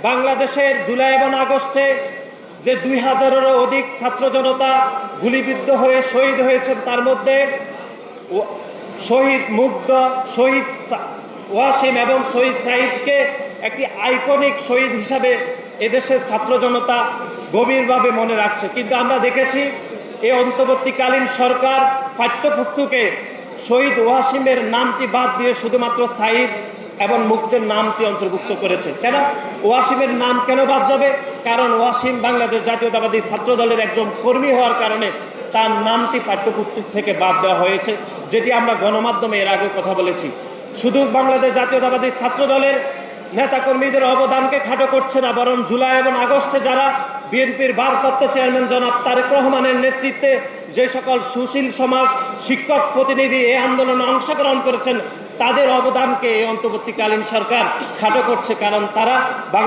বাংলাদেশের জুলাই এবং আগস্টে যে 2000-এরও অধিক ছাত্র জনতা গুলিবিদ্ধ হয়ে শহীদ হয়েছেন, তার মধ্যে শহীদ মুগ্ধ, শহীদ ওয়াসিম এবং শহীদ সাঈদকে একটি আইকনিক শহীদ হিসাবে এদেশের ছাত্র জনতা গভীরভাবে মনে রাখছে। কিন্তু আমরা দেখেছি এই অন্তর্বর্তীকালীন সরকার পাঠ্যপুস্তকে শহীদ ওয়াসিমের নামটি বাদ দিয়ে শুধুমাত্র সাঈদ এবং মুগ্ধের নামটি অন্তর্ভুক্ত করেছে। কেন ওয়াসিমের নাম কেন বাদ যাবে? কারণ ওয়াসিম বাংলাদেশ জাতীয়তাবাদী ছাত্র দলের একজন কর্মী হওয়ার কারণে তার নামটি পাঠ্যপুস্তক থেকে বাদ দেওয়া হয়েছে, যেটি আমরা গণমাধ্যমে এর আগে কথা বলেছি। শুধু বাংলাদেশ জাতীয়তাবাদী ছাত্র দলের নেতাকর্মীদের অবদানকে খাটো করছে না, বরং জুলাই এবং আগস্টে যারা বিএনপির ভারপ্রাপ্ত চেয়ারম্যান জনাব তারেক রহমানের নেতৃত্বে যে সকল সুশীল সমাজ, শিক্ষক প্রতিনিধি এই আন্দোলনে অংশগ্রহণ করেছেন, তাদের অবদানকে এই অন্তর্বর্তীকালীন সরকার খাটো করছে। কারণ তারা